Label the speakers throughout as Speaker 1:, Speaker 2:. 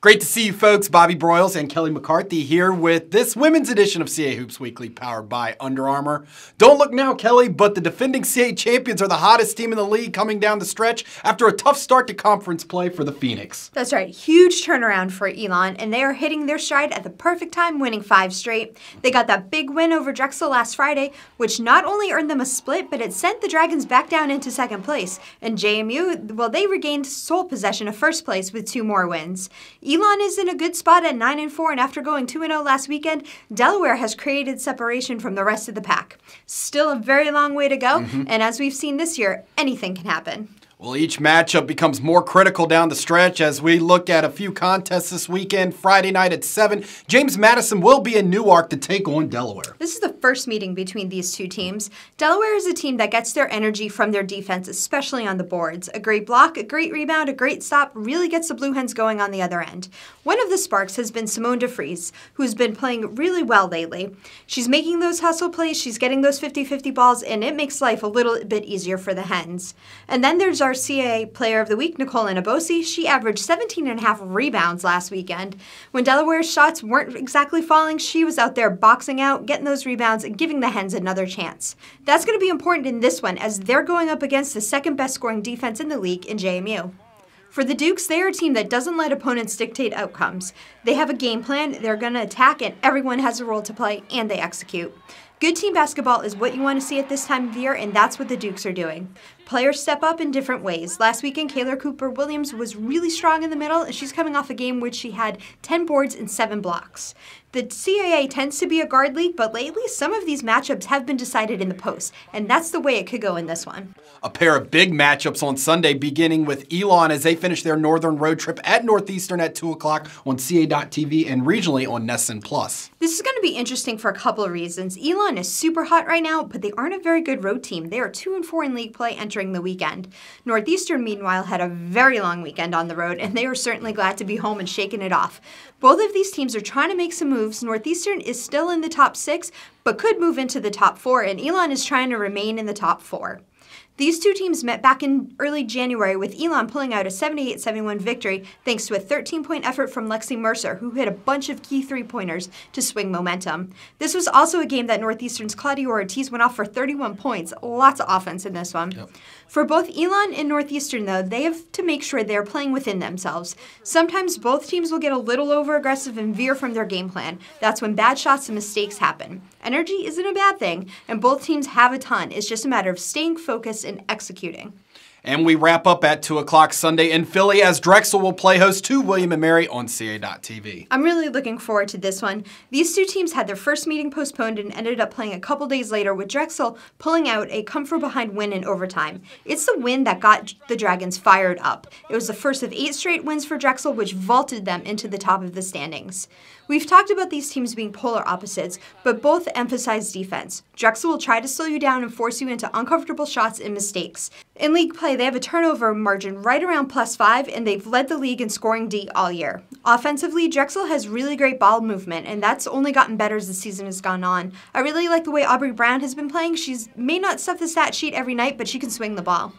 Speaker 1: Great to see you folks. Bobby Broyles and Kelly McCarthy here with this women's edition of CA Hoops Weekly powered by Under Armour. Don't look now, Kelly, but the defending CA champions are the hottest team in the league coming down the stretch after a tough start to conference play for the Phoenix.
Speaker 2: That's right. Huge turnaround for Elon, and they are hitting their stride at the perfect time, winning 5 straight. They got that big win over Drexel last Friday, which not only earned them a split, but it sent the Dragons back down into second place. And JMU, well, they regained sole possession of first place with 2 more wins. Elon is in a good spot at 9-4, and after going 2-0 last weekend, Delaware has created separation from the rest of the pack. Still a very long way to go, and as we've seen this year, anything can happen.
Speaker 1: Well, each matchup becomes more critical down the stretch as we look at a few contests this weekend. Friday night at 7, James Madison will be in Newark to take on Delaware.
Speaker 2: This is the first meeting between these two teams. Delaware is a team that gets their energy from their defense, especially on the boards. A great block, a great rebound, a great stop really gets the Blue Hens going on the other end. One of the sparks has been Simone DeFries, who's been playing really well lately. She's making those hustle plays, she's getting those 50-50 balls, and it makes life a little bit easier for the Hens. And then there's our CAA Player of the Week, Nicole Inabosi. She averaged 17.5 rebounds last weekend. When Delaware's shots weren't exactly falling, she was out there boxing out, getting those rebounds, and giving the Hens another chance. That's going to be important in this one as they're going up against the second best scoring defense in the league in JMU. For the Dukes, they are a team that doesn't let opponents dictate outcomes. They have a game plan, they're going to attack, and everyone has a role to play, and they execute. Good team basketball is what you want to see at this time of year, and that's what the Dukes are doing. Players step up in different ways. Last weekend, Kayla Cooper-Williams was really strong in the middle, and she's coming off a game which she had 10 boards and 7 blocks. The CAA tends to be a guard league, but lately some of these matchups have been decided in the post, and that's the way it could go in this one.
Speaker 1: A pair of big matchups on Sunday, beginning with Elon as they finish their northern road trip at Northeastern at 2 o'clock on CA.TV and regionally on Nesson Plus.
Speaker 2: This is going to be interesting for a couple of reasons. Elon is super hot right now, but they aren't a very good road team. They are 2-4 in league play entering the weekend. Northeastern, meanwhile, had a very long weekend on the road, and they are certainly glad to be home and shaking it off. Both of these teams are trying to make some moves. Northeastern is still in the top 6, but could move into the top 4, and Elon is trying to remain in the top 4. These two teams met back in early January with Elon pulling out a 78-71 victory thanks to a 13-point effort from Lexi Mercer, who hit a bunch of key 3-pointers to swing momentum. This was also a game that Northeastern's Claudia Ortiz went off for 31 points. Lots of offense in this one. Yep. For both Elon and Northeastern, though, they have to make sure they're playing within themselves. Sometimes both teams will get a little over-aggressive and veer from their game plan. That's when bad shots and mistakes happen. Energy isn't a bad thing, and both teams have a ton. It's just a matter of staying focused and executing.
Speaker 1: And we wrap up at 2 o'clock Sunday in Philly as Drexel will play host to William & Mary on CA.TV.
Speaker 2: I'm really looking forward to this one. These two teams had their first meeting postponed and ended up playing a couple days later with Drexel pulling out a come-from-behind win in overtime. It's the win that got the Dragons fired up. It was the first of 8 straight wins for Drexel, which vaulted them into the top of the standings. We've talked about these teams being polar opposites, but both emphasize defense. Drexel will try to slow you down and force you into uncomfortable shots and mistakes. In league play, they have a turnover margin right around +5, and they've led the league in scoring D all year. Offensively, Drexel has really great ball movement, and that's only gotten better as the season has gone on. I really like the way Aubrey Brown has been playing. She may not stuff the stat sheet every night, but she can swing the ball.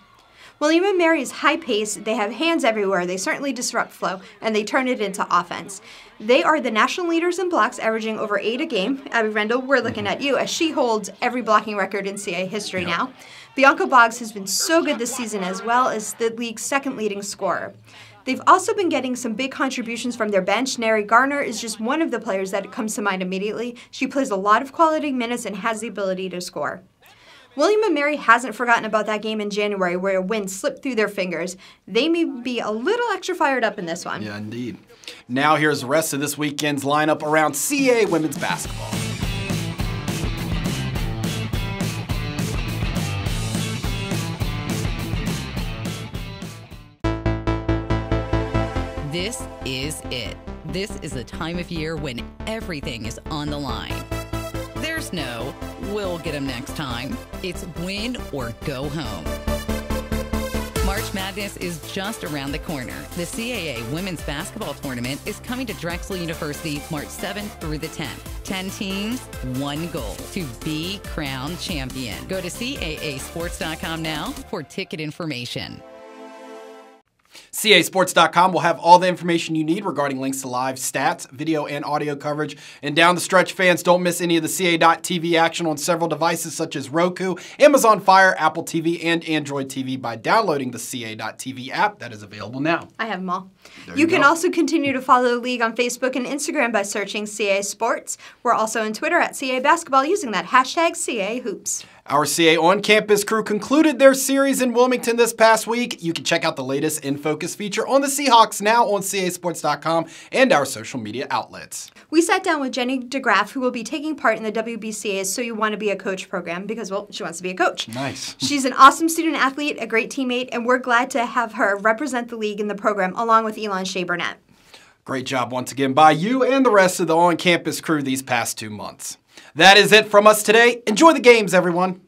Speaker 2: William & Mary is high pace, they have hands everywhere, they certainly disrupt flow, and they turn it into offense. They are the national leaders in blocks, averaging over 8 a game. Abby Rendell, we're looking at you, as she holds every blocking record in CA history now. Bianca Boggs has been so good this season, as well as the league's second leading scorer. They've also been getting some big contributions from their bench. Neri Garner is just one of the players that comes to mind immediately. She plays a lot of quality minutes and has the ability to score. William & Mary hasn't forgotten about that game in January where a win slipped through their fingers. They may be a little extra fired up in this one.
Speaker 1: Yeah, indeed. Now here's the rest of this weekend's lineup around CA women's basketball.
Speaker 3: This is it. This is the time of year when everything is on the line. There's no, we'll get them next time. It's win or go home. March Madness is just around the corner. The CAA Women's Basketball Tournament is coming to Drexel University March 7th through the 10th. 10 teams, 1 goal, to be crowned champion. Go to CAAsports.com now for ticket information.
Speaker 1: CASports.com will have all the information you need regarding links to live stats, video, and audio coverage. And down the stretch, fans, don't miss any of the CA.TV action on several devices such as Roku, Amazon Fire, Apple TV, and Android TV by downloading the CA.TV app that is available now.
Speaker 2: I have them all.
Speaker 1: There
Speaker 2: You
Speaker 1: you
Speaker 2: can
Speaker 1: go.
Speaker 2: also continue to follow the league on Facebook and Instagram by searching CA Sports. We're also on Twitter at CA Basketball using that hashtag CA Hoops.
Speaker 1: Our CA on-campus crew concluded their series in Wilmington this past week. You can check out the latest In Focus feature on the Seahawks now on CASports.com and our social media outlets.
Speaker 2: We sat down with Jenny DeGraff, who will be taking part in the WBCA's So You Want to Be a Coach program because, well, she wants to be a coach.
Speaker 1: Nice.
Speaker 2: She's an awesome student athlete, a great teammate, and we're glad to have her represent the league in the program along with Elon Shea-Burnett.
Speaker 1: Great job once again by you and the rest of the on-campus crew these past 2 months. That is it from us today. Enjoy the games, everyone.